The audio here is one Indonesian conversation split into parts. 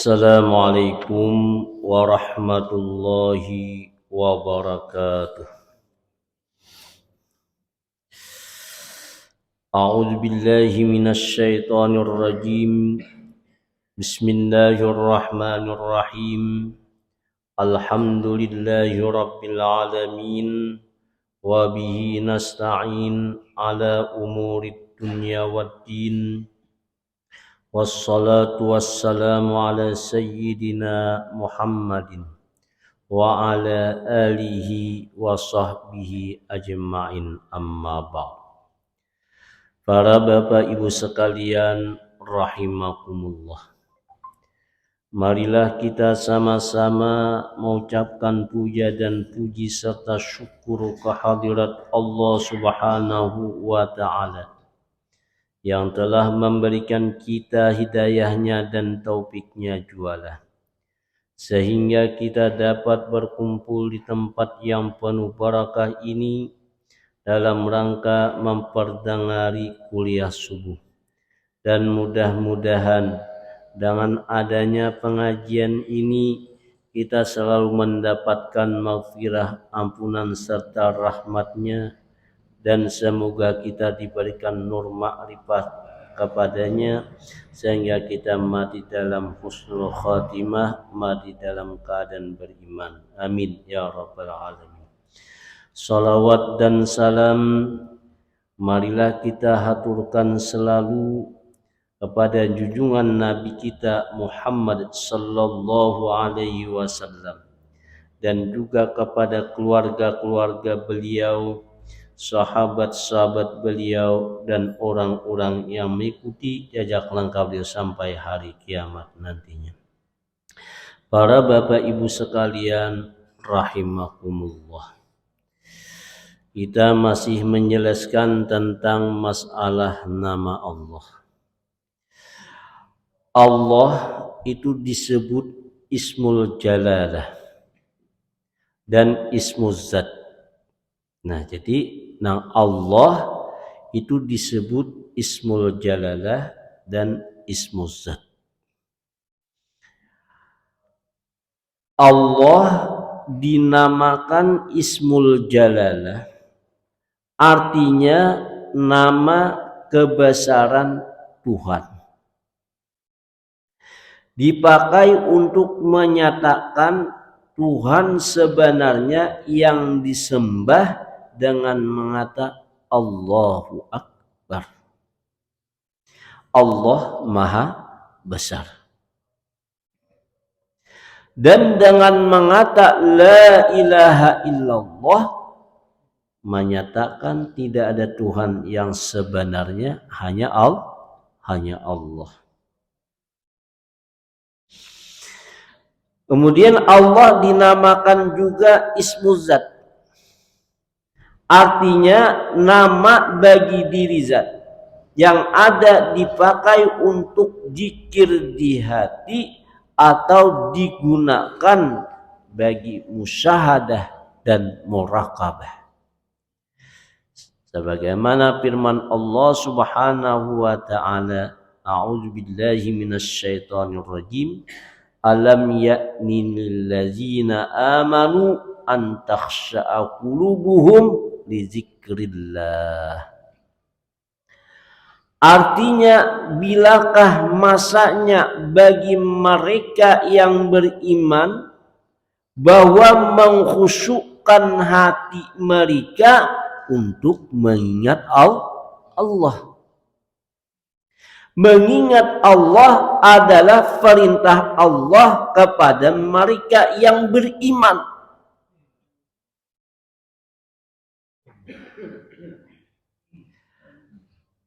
Assalamualaikum warahmatullahi wabarakatuh. A'udzu billahi minasy syaithanir rajim. Bismillahirrahmanirrahim. Alhamdulillahi rabbil alamin wa bihi nasta'in ala umurid dunya waddin. Wassalatu wassalamu ala sayyidina Muhammadin wa ala alihi wa sahbihi ajma'in, amma ba'd. Para bapak ibu sekalian rahimakumullah, marilah kita sama-sama mengucapkan puja dan puji serta syukur kehadirat Allah Subhanahu wa ta'ala yang telah memberikan kita hidayahnya dan taufiknya jualah, sehingga kita dapat berkumpul di tempat yang penuh barakah ini dalam rangka memperdengari kuliah subuh. Dan mudah-mudahan dengan adanya pengajian ini kita selalu mendapatkan maghfirah, ampunan serta rahmatnya, dan semoga kita diberikan nur ma'rifat kepadanya sehingga kita mati dalam husnul khatimah, mati dalam keadaan beriman. Amin ya rabbal alamin. Salawat dan salam marilah kita haturkan selalu kepada junjungan Nabi kita Muhammad sallallahu alaihi wasallam, dan juga kepada keluarga-keluarga beliau, sahabat-sahabat beliau, dan orang-orang yang mengikuti jejak langkah beliau sampai hari kiamat nantinya. Para bapak ibu sekalian rahimakumullah, kita masih menjelaskan tentang masalah nama Allah. Allah itu disebut Ismul Jalalah dan Ismuz Zat. Nah, jadi Allah itu disebut Ismul Jalalah dan Ismuz Zat. Allah dinamakan Ismul Jalalah, artinya nama kebesaran Tuhan. Dipakai untuk menyatakan Tuhan sebenarnya yang disembah dengan mengata Allahu Akbar. Allah Maha Besar. Dan dengan mengata La ilaha illallah menyatakan tidak ada Tuhan yang sebenarnya, hanya Allah. Kemudian Allah dinamakan juga Ismuz Zat, artinya nama bagi diri zat yang ada dipakai untuk zikir di hati atau digunakan bagi musyahadah dan muraqabah. Sebagaimana firman Allah Subhanahu wa ta'ala, A'udzu billahi minasy syaithanir rajim. Alam ya'ni lillazina amanu an takhsha'a qulubuhum li dzikrillah. Artinya, bilakah masanya bagi mereka yang beriman bahwa mengkhusyukkan hati mereka untuk mengingat Allah. Mengingat Allah adalah perintah Allah kepada mereka yang beriman.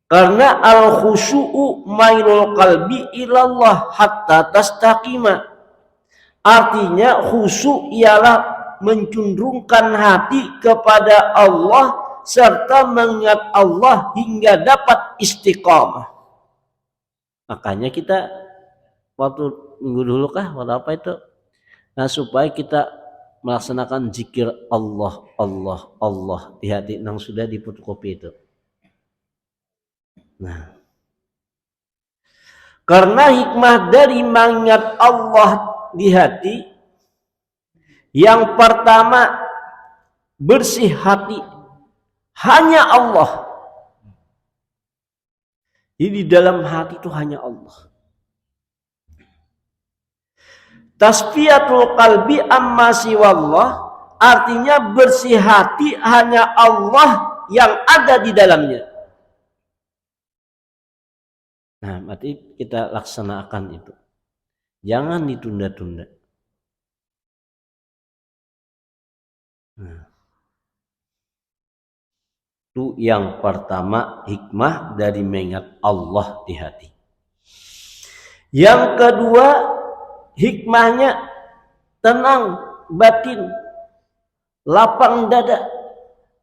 Karena al-khusyu'u mailul qalbi ilallah hatta tastaqima. Artinya khusyuk ialah mencundungkan hati kepada Allah serta mengingat Allah hingga dapat istiqamah. Makanya kita waktu minggu dulu waktu apa itu? Nah, supaya kita melaksanakan zikir Allah di hati yang sudah difotokopi itu. Nah, Karena hikmah dari mengingat Allah di hati, yang pertama, bersih hati, hanya Allah. Jadi di dalam hati itu hanya Allah. Tasfiyatul qalbi amma siwallah, artinya bersih hati hanya Allah yang ada di dalamnya. Nah, berarti kita laksanakan itu. Jangan ditunda-tunda. Nah, itu yang pertama, hikmah dari mengingat Allah di hati. Yang kedua, hikmahnya tenang batin, lapang dada,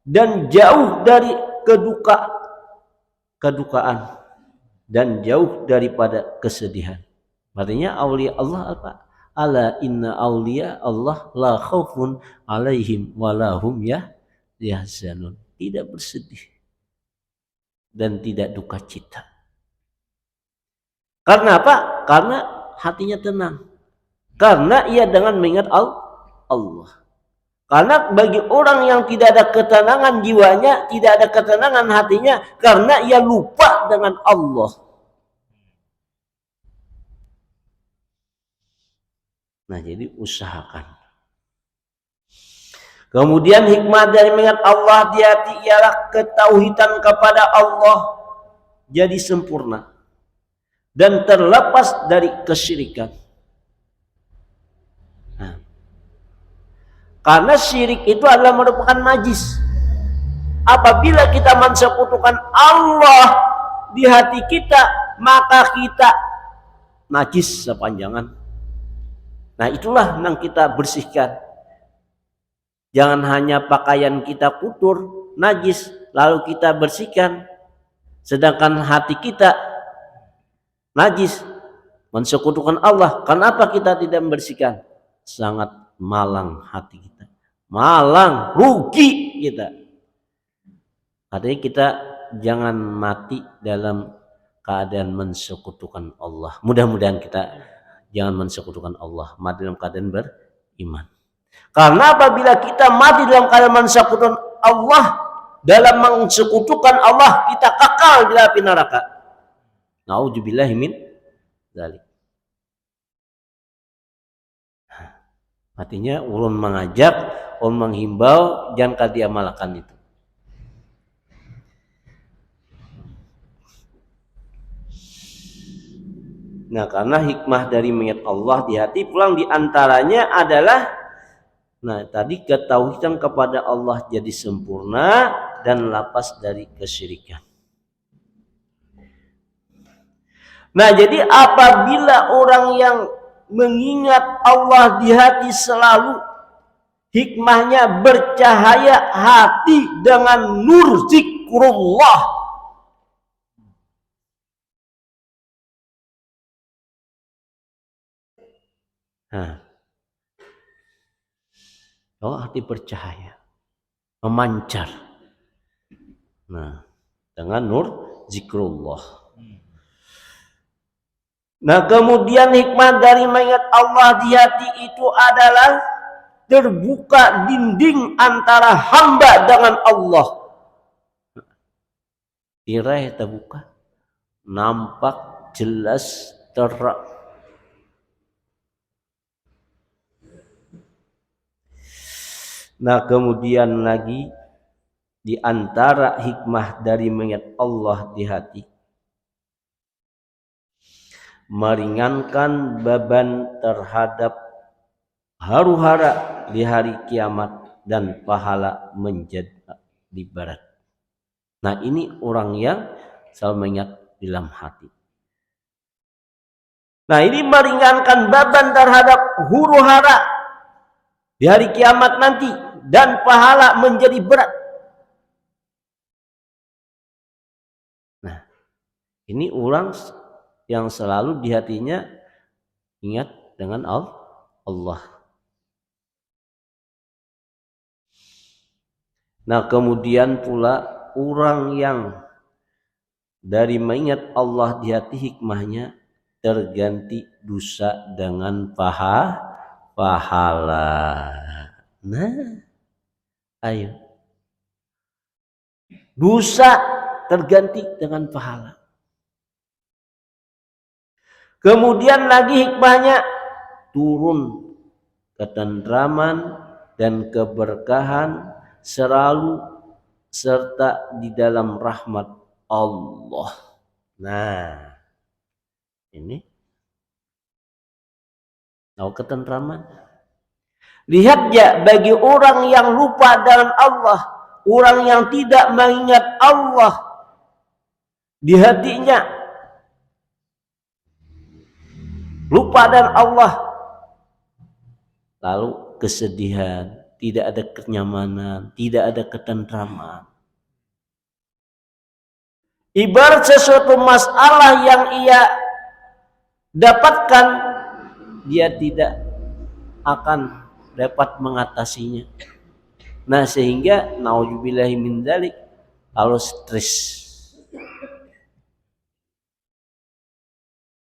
dan jauh dari kedukaan, dan jauh daripada kesedihan. Artinya aulia Allah apa? Ala inna aulia Allah la khaufun alaihim walahum yahzanun. Tidak bersedih dan tidak duka cita. Karena apa? Karena hatinya tenang. Karena ia dengan mengingat Allah. Karena bagi orang yang tidak ada ketenangan jiwanya, tidak ada ketenangan hatinya, karena ia lupa dengan Allah. Nah, jadi usahakan. Kemudian hikmah dari mengingat Allah di hati ialah ketauhidan kepada Allah jadi sempurna dan terlepas dari kesyirikan. Nah, karena syirik itu adalah merupakan najis. Apabila kita mensekutukan Allah di hati kita, maka kita najis sepanjangan. Nah, itulah yang kita bersihkan. Jangan hanya pakaian kita kotor, najis, lalu kita bersihkan. Sedangkan hati kita najis, mensekutukan Allah. Kenapa kita tidak membersihkan? Sangat malang hati kita. Malang, rugi kita. Artinya kita jangan mati dalam keadaan mensekutukan Allah. Mudah-mudahan kita jangan mensekutukan Allah, mati dalam keadaan beriman. Karena apabila kita mati dalam keadaan mensekutukan Allah, dalam mensekutukan Allah, kita kekal di api neraka. Nauzubillahi min dzalik. Artinya ulun mengajak, ulun menghimbau, jangan diamalkan itu. Nah, karena hikmah dari mengingat Allah di hati pulang diantaranya adalah, nah tadi ketauhidan kepada Allah jadi sempurna dan lepas dari kesyirikan. Nah, jadi apabila orang yang mengingat Allah di hati selalu, hikmahnya bercahaya hati dengan nur zikrullah. Nah, kalau hati bercahaya, memancar. Nah, dengan nur zikrullah. Nah, kemudian hikmah dari mengingat Allah di hati itu adalah terbuka dinding antara hamba dengan Allah. Tirai terbuka, nampak jelas terang. Nah, kemudian lagi di antara hikmah dari mengingat Allah di hati, meringankan beban terhadap haru-hara di hari kiamat dan pahala menjadi berat. Nah, ini orang yang selalu mengingat di dalam hati. Nah, ini meringankan beban terhadap huru-hara di hari kiamat nanti dan pahala menjadi berat. Nah, ini orang yang selalu di hatinya ingat dengan Allah. Nah, kemudian pula orang yang dari mengingat Allah di hati hikmahnya terganti dosa dengan pahala. Nah, ayo. Dosa terganti dengan pahala. Kemudian lagi hikmahnya, turun ketentraman dan keberkahan selalu serta di dalam rahmat Allah. Nah, ini tahu ketentraman. Lihat ya, bagi orang yang lupa dengan Allah, orang yang tidak mengingat Allah di hatinya, lupa dengan Allah, lalu kesedihan, tidak ada kenyamanan, tidak ada ketentraman. Ibarat sesuatu masalah yang ia dapatkan, dia tidak akan dapat mengatasinya. Nah, sehingga naudzubillahi min dzalik, kalau stres,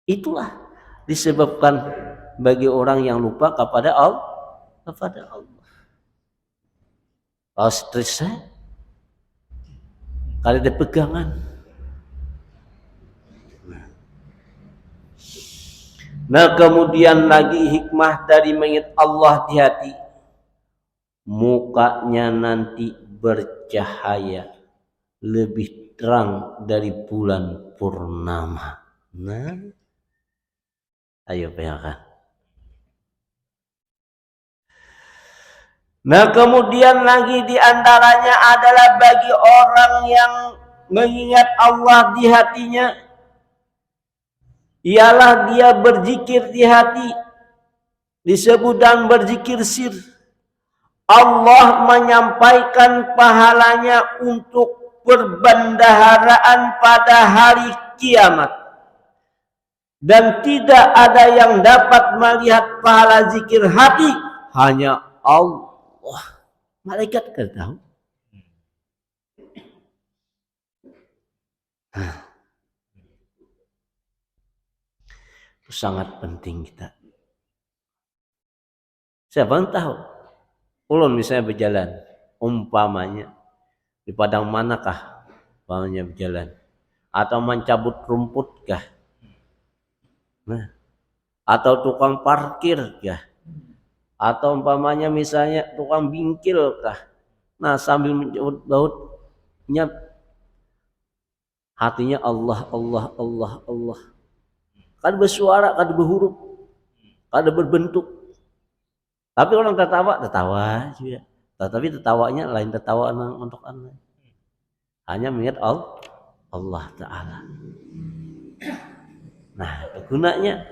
itulah disebabkan bagi orang yang lupa kepada Allah. Kalau stres, kalau ada pegangan. Nah, kemudian lagi hikmah dari mengingat Allah di hati, mukanya nanti bercahaya lebih terang dari bulan purnama. Nah, ayo bayangkan. Nah, kemudian lagi diantaranya adalah bagi orang yang mengingat Allah di hatinya, ialah dia berzikir di hati, disebut dan berzikir sir. Allah menyampaikan pahalanya untuk perbendaharaan pada hari kiamat. Dan tidak ada yang dapat melihat pahala zikir hati, hanya Allah. Malaikat kan tahu. Itu sangat penting kita. Siapa yang tahu? Ulun misalnya berjalan, umpamanya di padang manakah umpamanya berjalan, atau mencabut rumput kah? Nah, atau tukang parkir kah? Atau umpamanya misalnya tukang bingkil kah? Nah, sambil mencabut bautnya, hatinya Allah, Allah, Allah, Allah. Kan bersuara, kan berhuruf, kan berbentuk. Tapi orang tertawa juga. Tapi tertawanya lain tertawa untuk Allah. Hanya mengingat Allah Ta'ala. Nah, gunanya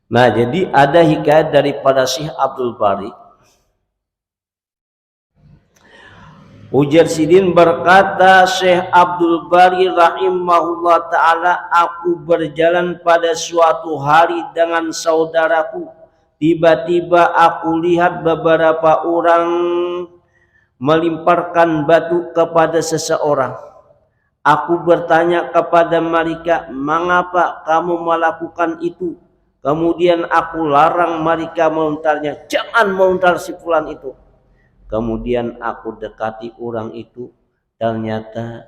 nah, jadi ada hikayat daripada Syekh Abdul Bari. Ujar Sidin berkata, Syekh Abdul Bari rahimahullah ta'ala, aku berjalan pada suatu hari dengan saudaraku. Tiba-tiba aku lihat beberapa orang melemparkan batu kepada seseorang. Aku bertanya kepada mereka, mengapa kamu melakukan itu? Kemudian aku larang mereka melontarnya, jangan melontar si fulan itu. Kemudian aku dekati orang itu, ternyata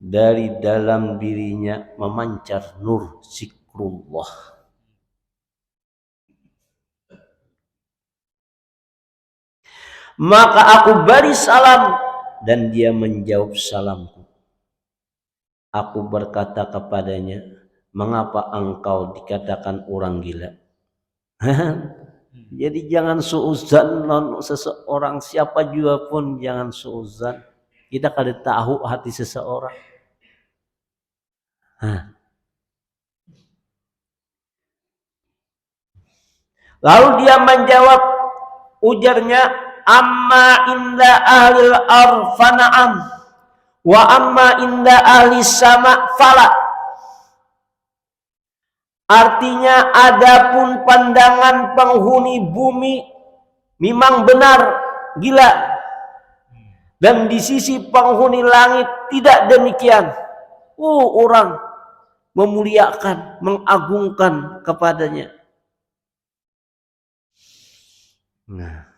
dari dalam dirinya memancar nur zikrullah. Maka aku beri salam dan dia menjawab salamku. Aku berkata kepadanya, mengapa engkau dikatakan orang gila? Jadi jangan suuzan seseorang, siapa juga pun jangan suuzan. Kita kada tahu hati seseorang. Lalu dia menjawab, ujarnya, amma inda ahlil arfana'am wa amma inda ahli sama fala. Artinya, adapun pandangan penghuni bumi memang benar gila, Dan di sisi penghuni langit tidak demikian. Orang memuliakan, mengagungkan kepadanya. Nah,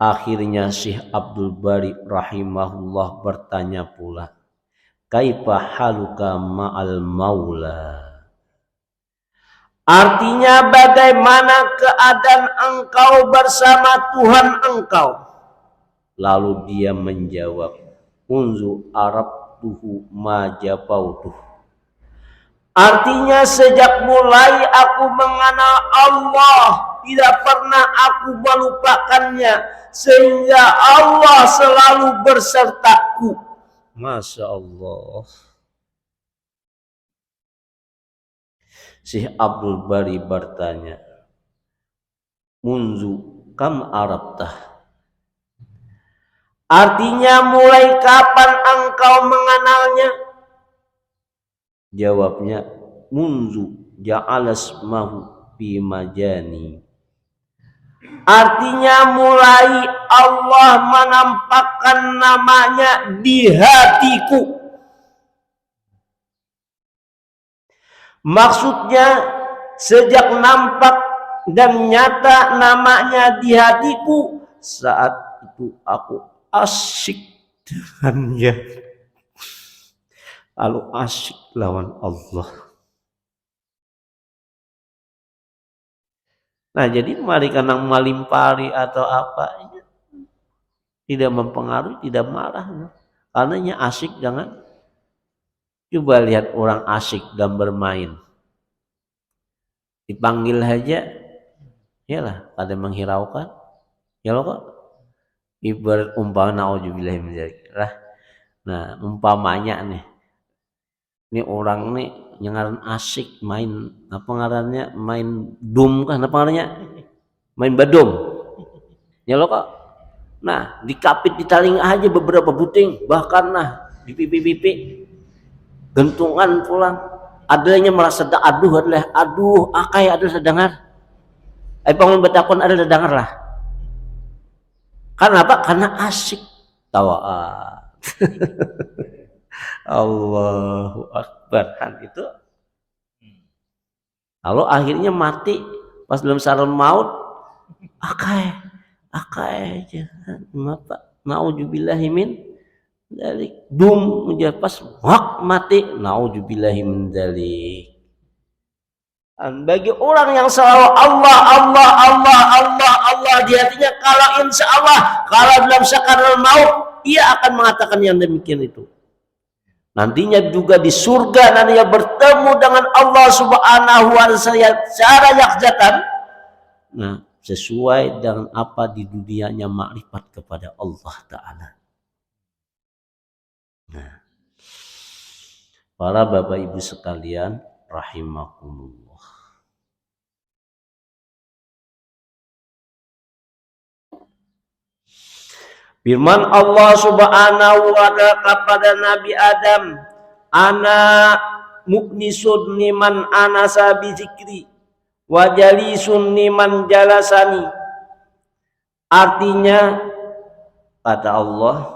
akhirnya Syekh Abdul Bari rahimahullah bertanya pula, kaifa haluka ma'al maula? Artinya bagaimana keadaan engkau bersama Tuhan engkau? Lalu dia menjawab, unzu arabtuhu ma jabautuh. Artinya sejak mulai aku mengenal Allah, tidak pernah aku melupakannya, sehingga Allah selalu bersertaku. Masya Allah. Syekh Abdul Bari bertanya, munzu kam arabtah? Artinya mulai kapan engkau mengenalnya? Jawabnya, munzu ja'alas mahu fi majani. Artinya mulai Allah menampakkan namanya di hatiku. Maksudnya sejak nampak dan nyata namanya di hatiku, saat itu aku asyik dengannya. Lalu asyik lawan Allah. Nah, jadi mari karena malimpari atau apa, tidak mempengaruhi, tidak marah. Karenanya asyik jangan. Coba lihat orang asyik dan bermain. Dipanggil aja, yalah, ada menghiraukan. Ya loh kok. Ibarat umpama naudzubillah min dzalik. Nah, umpamanya nih. Ini orang nih yang asyik main apa ngarannya? Main dum kan apa ngarannya? Main badum. Ya loh kok. Nah, dikapit di taling aja beberapa buting, bahkan nah di pipi-pipi gentungan pulang. Adanya merasa aduh akai ada sedengar. Pangun betakon ada sedengar lah. Karena apa? Karena asyik tawaan. Allahu Akbar kan itu. Lalu akhirnya mati pas dalam sarang maut, akai aja. Nauzubillahi min dzalik. Dum pas mati, nauzubillahi min dzalik. Bagi orang yang selalu Allah di hatinya, kalau insya Allah, kalau dalam sakaratul maut, ia akan mengatakan yang demikian itu. Nantinya juga di surga, nantinya bertemu dengan Allah Subhanahu wa Ta'ala secara yakjatan. Nah, sesuai dengan apa di dunianya makrifat kepada Allah Ta'ala. Nah, para bapak ibu sekalian, rahimakumullah. Firman Allah Subhanahu wa Ta'ala kepada Nabi Adam, ana muknisun liman anasa bi zikri wa jalisun liman jalasani. Artinya kata Allah,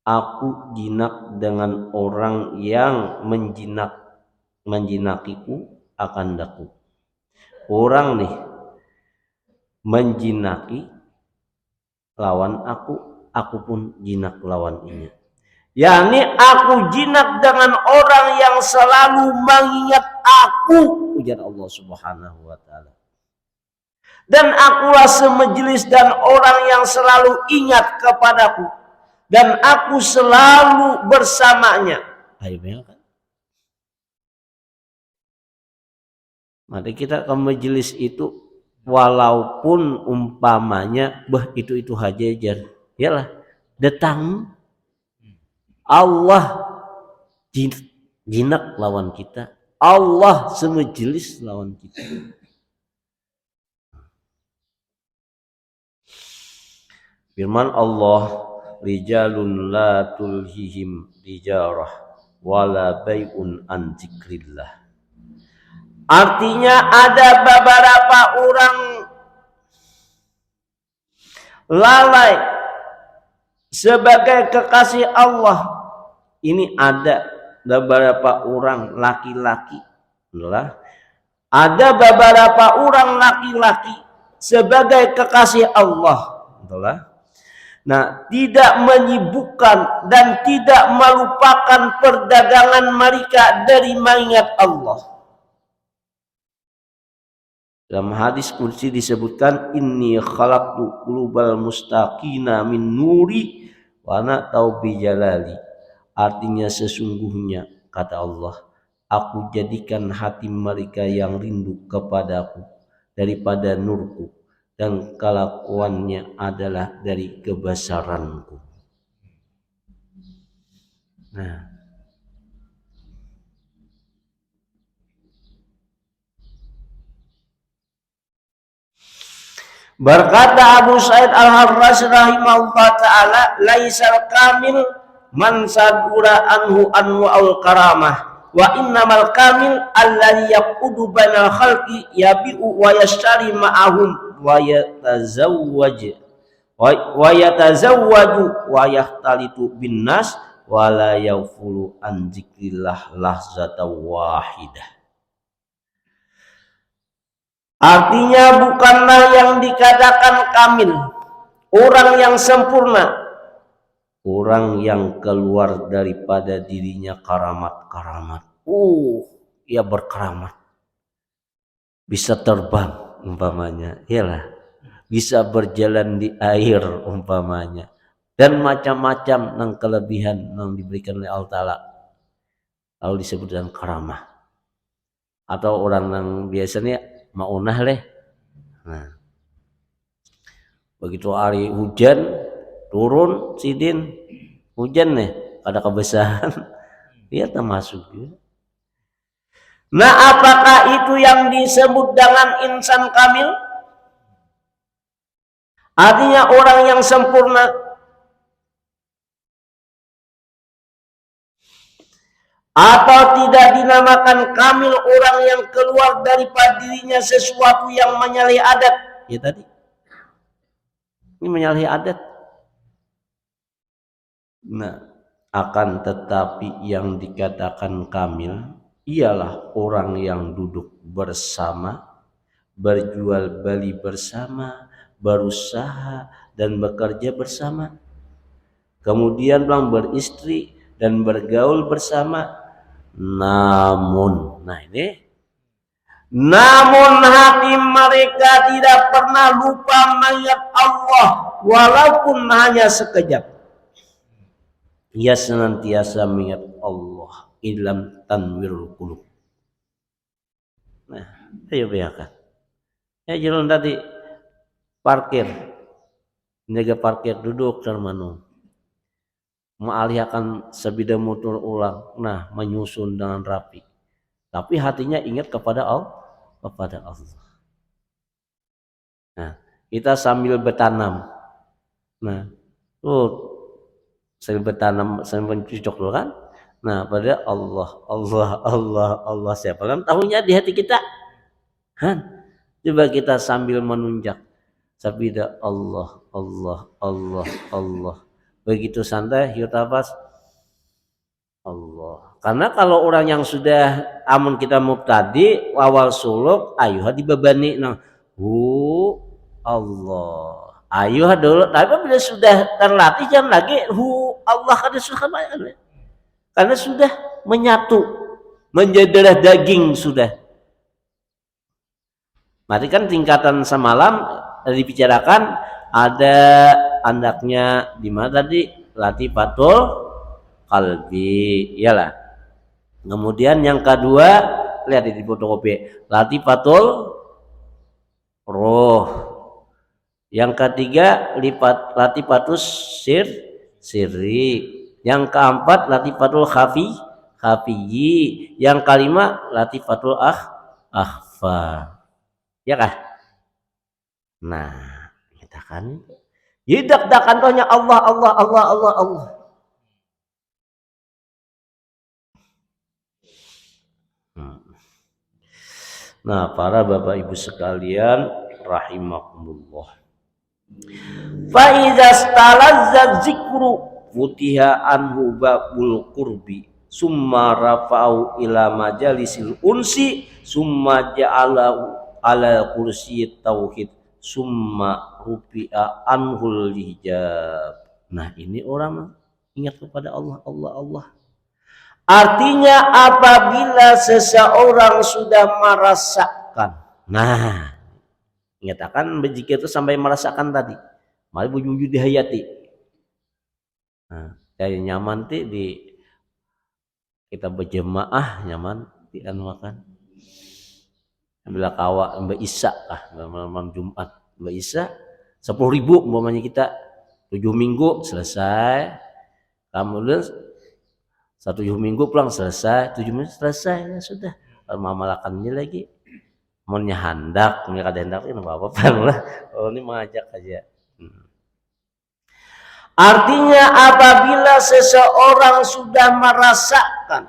aku jinak dengan orang yang menjinakiku akan daku. Orang nih menjinaki lawan aku pun jinak lawan ini. Yani aku jinak dengan orang yang selalu mengingat aku, ujar Allah Subhanahu wa Ta'ala. Dan akulah semejelis dan orang yang selalu ingat kepadaku, dan aku selalu bersamanya. Ayo kan? Mari kita ke majelis itu, walaupun umpamanya itu hajajar, yalah, datang Allah jinak lawan kita, Allah semejelis lawan kita. Firman Allah, rijalun la tulhihim tijarah wala bai'un an dzikrillah. Artinya ada beberapa orang lalai sebagai kekasih Allah. Ini ada beberapa orang laki-laki, ada beberapa orang laki-laki sebagai kekasih Allah. Nah, tidak menyibukkan dan tidak melupakan perdagangan mereka dari mengingat Allah. Dalam hadis qudsi disebutkan, inni khalaqtu qulubal mustaqina min nuri wa ana taubi jalali. Artinya sesungguhnya, kata Allah, aku jadikan hati mereka yang rindu kepadaku daripada nurku, dan kelakuannya adalah dari kebesaranku. Nah, berkata Abu Sa'id Al-Harras rahimahullah ta'ala, laisal kamil man sadura anhu anwa'ul karamah, wa innamal kamil alladhi yaqudu bainal khalqi yabi'u wa yashtari ma'ahum wa yatazawwaju wa yahtalitu bin nas wa la yawfulu an dzikrillah lahzata wahidah. Artinya bukanlah yang dikatakan kamil, orang yang sempurna, orang yang keluar daripada dirinya karamat-karamat. Ia berkaramat, bisa terbang umpamanya, iyalah, bisa berjalan di air umpamanya, dan macam-macam yang kelebihan yang diberikan oleh Allah Ta'ala, lalu disebut dengan karamah. Atau orang yang biasanya maunah leh. Nah, begitu hari hujan turun sidin hujan nih ada kebesaran, dia termasuk juga. Nah, apakah itu yang disebut dengan insan kamil? Artinya orang yang sempurna. Atau tidak dinamakan kamil orang yang keluar daripada dirinya sesuatu yang menyalahi adat? Ya tadi, ini menyalahi adat. Nah, akan tetapi yang dikatakan kamil ialah orang yang duduk bersama, berjual beli bersama, berusaha dan bekerja bersama, kemudian beristri dan bergaul bersama. Namun hati mereka tidak pernah lupa mengingat Allah walaupun hanya sekejap. Ia senantiasa mengingat Allah ilam tanwirul qulub. Nah, ayo bayangkan. Jalan tadi parkir, nega parkir duduk termanu, mengalihkan sebida motor ulang, nah menyusun dengan rapi, tapi hatinya ingat kepada Allah. Nah, kita sambil bertanam, nah sambil bertanam sambil mencocok dulu kan, nah pada Allah siapa kan tahunya di hati kita kan. Coba kita sambil menunjak sabida Allah. Begitu santai kita pas Allah. Karena kalau orang yang sudah amun kita mubtadi awal suluk ayuh dibebani Allah. Ayuh dulu, tapi bila sudah terlatih jangan lagi Allah karena sudah menyatu menjadi darah daging sudah. Berarti kan tingkatan semalam dibicarakan ada andaknya di mana tadi latifatul qalbi, iyalah. Kemudian yang kedua lihat di fotokopi latifatul roh. Yang ketiga latifatus sirri. Yang keempat latifatul khafiyi. Yang kelima latifatul akhfa. Ya kah? Nah, kita kan dak-dakan tohnya Allah. Nah, para Bapak Ibu sekalian rahimakumullah. Fa idza stalazzat zikru futiha anhu babul qurbi summa rafa'u ila majalisil unsi summa ja'alahu ala kursi tauhid summa rufi'a anhul hijab. Nah, ini orang ingat kepada Allah, Allah, Allah. Artinya apabila seseorang sudah merasakan, nah, nyatakan berzikir itu sampai merasakan tadi, mari wujud dihayati. Nah, dari nyaman di kita berjemaah nyaman di makan. Bila kawa Mbak Isa malam Jumat Mbak Isa 10.000 umpamanya kita 7 minggu selesai, kemudian 1 minggu pulang selesai, 7 minggu selesai, ya sudah. Mamalakannya lagi maunya handak, mereka ada hendak ini apa-apa lah. Oh, ini mengajak aja. Artinya apabila seseorang sudah merasakan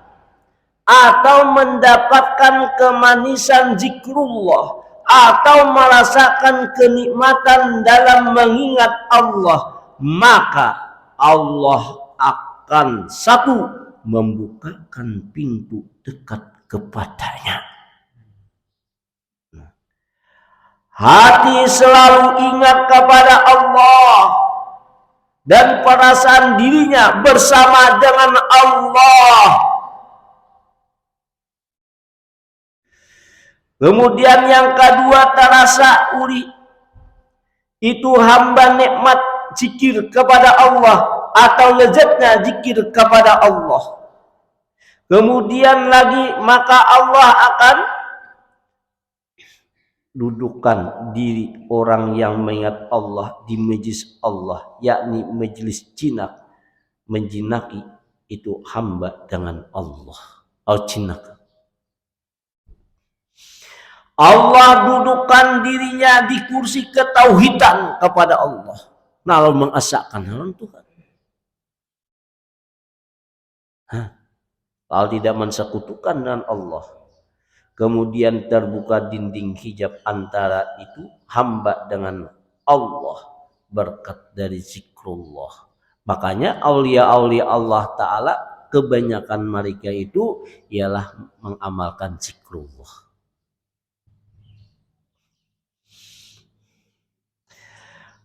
atau mendapatkan kemanisan zikrullah atau merasakan kenikmatan dalam mengingat Allah, maka Allah akan satu membukakan pintu dekat kepadanya. Hati selalu ingat kepada Allah dan perasaan dirinya bersama dengan Allah. Kemudian yang kedua, terasa uri itu hamba nikmat zikir kepada Allah atau lezatnya zikir kepada Allah. Kemudian lagi maka Allah akan dudukkan diri orang yang mengingat Allah di majlis Allah, yakni majlis jinak, menjinaki itu hamba dengan Allah atau jinak. Allah dudukkan dirinya di kursi ketauhidan kepada Allah. Nah, lalu mengesahkan hal Tuhan. Kalau tidak mensekutukan dengan Allah, kemudian terbuka dinding hijab antara itu hamba dengan Allah berkat dari zikrullah. Makanya aulia-aulia Allah Ta'ala kebanyakan mereka itu ialah mengamalkan zikrullah.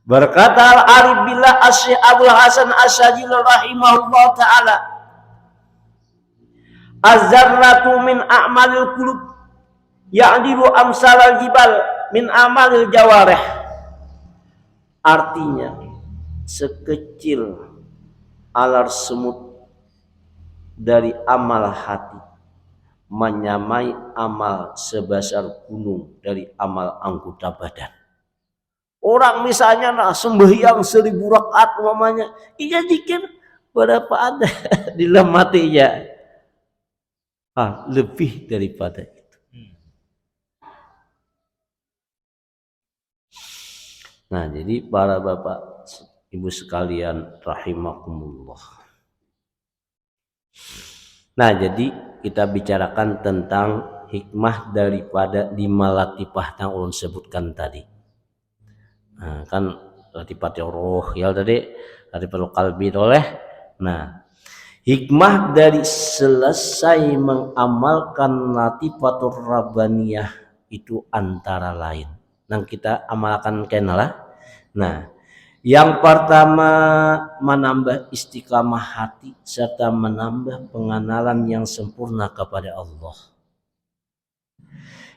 Berkata Al-Arif Billah Asy-Syaikh Abdul Hasan Asy-Syadzili rahimahullah taala, az-zarratu min a'malil qulub ya'dilu amsalal jibal min amalil jawarih. Artinya sekecil alar semut dari amal hati menyamai amal sebesar gunung dari amal anggota badan. Orang misalnya sembahyang 1000 rakaat umpamanya, iya zikir berapa ada di dalam hatinya. Lebih daripada itu. Nah, jadi para bapak ibu sekalian rahimakumullah. Nah, jadi kita bicarakan tentang hikmah daripada 5 latifah yang ulun sebutkan tadi. Nah, kan latifat roh ya tadi, latifat qalbi oleh. Nah, hikmah dari selesai mengamalkan latifatur rabbaniyah itu antara lain. Nah, kita amalkan kenalah. Nah, yang pertama menambah istiqamah hati serta menambah pengenalan yang sempurna kepada Allah.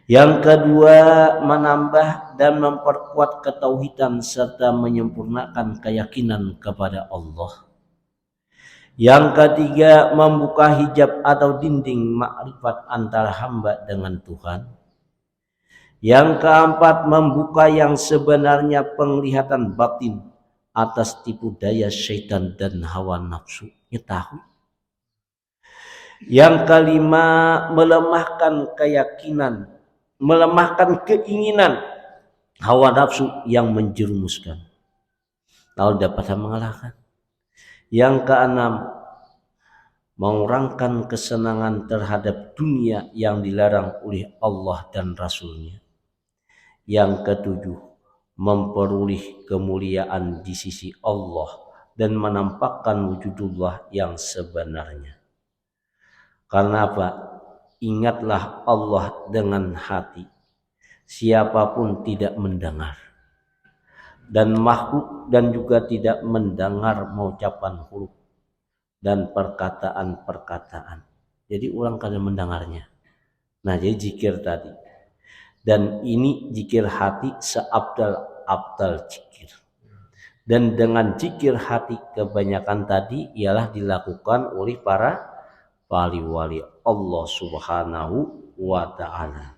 Yang kedua, menambah dan memperkuat ketauhidan serta menyempurnakan keyakinan kepada Allah. Yang ketiga, membuka hijab atau dinding makrifat antara hamba dengan Tuhan. Yang keempat, membuka yang sebenarnya penglihatan batin atas tipu daya syaitan dan hawa nafsu. Tahu. Yang kelima, melemahkan keyakinan, melemahkan keinginan hawa nafsu yang menjerumuskan. Lalu dapat mengalahkan. Yang keenam, mengurangkan kesenangan terhadap dunia yang dilarang oleh Allah dan Rasulnya. Yang ketujuh, memperoleh kemuliaan di sisi Allah dan menampakkan wujudullah yang sebenarnya. Karena apa? Ingatlah Allah dengan hati. Siapapun tidak mendengar. Dan makhluk dan juga tidak mendengar mengucapan huruf dan perkataan-perkataan. Jadi orang kadang mendengarnya. Nah, jadi zikir tadi. Dan ini zikir hati seabdal-abdal zikir. Dan dengan zikir hati kebanyakan tadi ialah dilakukan oleh para wali-wali Allah Subhanahu wa ta'ala.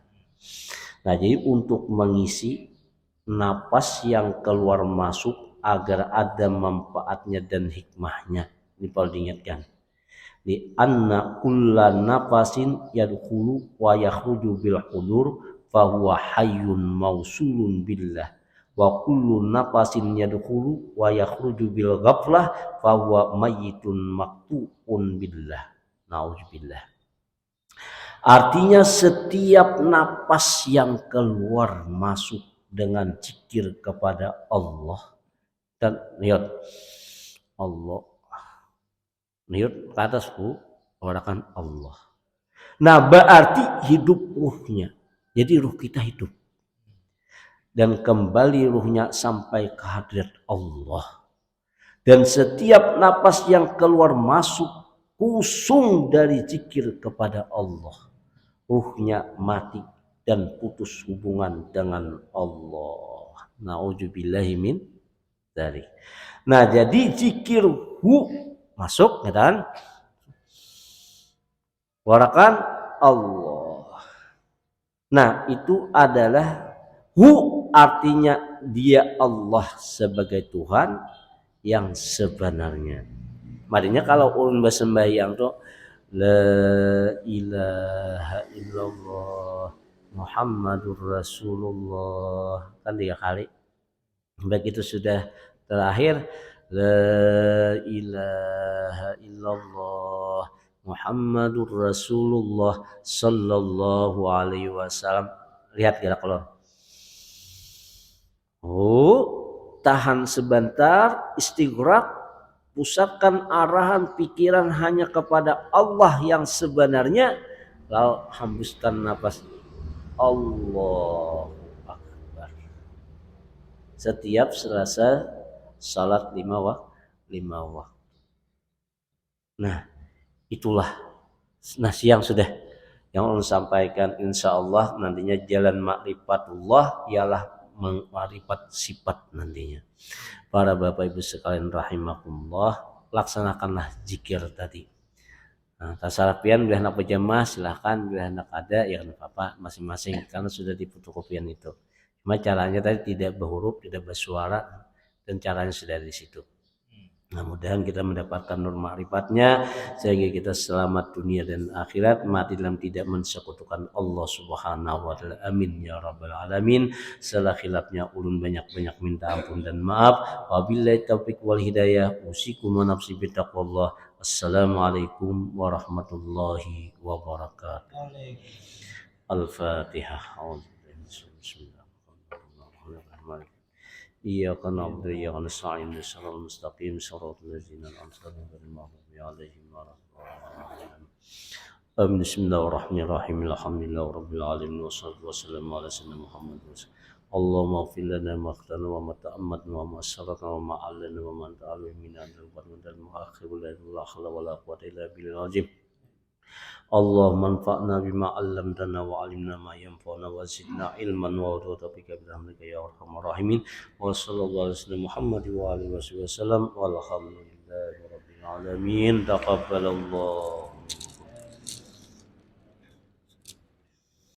Nah, jadi untuk mengisi napas yang keluar masuk agar ada manfaatnya dan hikmahnya, ini perlu diingatkan. Di anna kulla nafasin yadkhulu wa yakhruju bil hudur fahuwa hayyun mausulun billah wa kullu nafasin yadkhulu wa yakhruju bil ghaflah fahuwa mayyitun maqtu'un billah. Nauzubillah. Artinya setiap napas yang keluar masuk dengan zikir kepada Allah dan niat Allah, niat ke atas orakan Allah. Nah, berarti hidup ruhnya. Jadi ruh kita hidup dan kembali ruhnya sampai ke hadirat Allah. Dan setiap napas yang keluar masuk kusung dari zikir kepada Allah, ruhnya mati dan putus hubungan dengan Allah. Nauzubillahi min dzalik. Nah, jadi zikir masuk kan? Warakan Allah. Nah, itu adalah artinya dia Allah sebagai Tuhan yang sebenarnya. Makanya kalau ulun bersembahyang tuh la ilaha illallah Muhammadur Rasulullah kan 3 kali. Begitu sudah terakhir la ilaha illallah Muhammadur Rasulullah sallallahu alaihi wasallam. Lihat gerak keluar. Tahan sebentar, istighraq, pusatkan arahan pikiran hanya kepada Allah yang sebenarnya, lalu hembuskan napas. Allahu Akbar. Setiap selesai salat 5 waktu. Nah, itulah. Nah, siang sudah yang Allah sampaikan, insya Allah nantinya jalan ma'rifatullah ialah mengarifat sifat nantinya. Para bapak ibu sekalian rahimakumullah, laksanakanlah zikir tadi. Nah, tasarapian bila hendak berjamaah silahkan, bila hendak ada ya apa masing-masing karena sudah di fotokopian itu. Cuma caranya tadi tidak berhuruf, tidak bersuara dan caranya sudah di situ. Nah, mudah-mudahan kita mendapatkan nur ma'rifatnya sehingga kita selamat dunia dan akhirat, mati dalam tidak mensekutukan Allah Subhanahu wa taala. Amin ya rabbal alamin. Salah khilafnya ulun banyak-banyak minta ampun dan maaf. Wabillahi taufiq wal hidayah. Usikum wa nafsi bittaqwallah. Assalamualaikum warahmatullahi wabarakatuh. Al-Fatihah. Bismillahirrahmanirrahim. Iyyaka na'budu wa iyyaka nasta'in ihdinas mustaqim shiratal ladzina an'amta 'alaihim ghairil maghdubi 'alaihim waladdallin. Bismillahirrahmanirrahim. Alhamdulillahi rabbil alamin wassalatu wassalamu ala sayyidina Muhammad. Allahumma ighfir lana ma akhtana wa ma ta'ammadna wa ma asrarna wa ma 'allanna wa ma anta a'lamu minna al muakhir la hawla wa la quwwata illa billahil azim. Allahumma anfa'na bima 'allamtana wa 'allimna ma yanfa'una wa zidna ilman wa tawfiqa bihamdika ya arhamar rahimin. Wa sallallahu alaihi Muhammad wa alihi wasallam walhamdulillahi rabbil alamin. Taqabbalallah.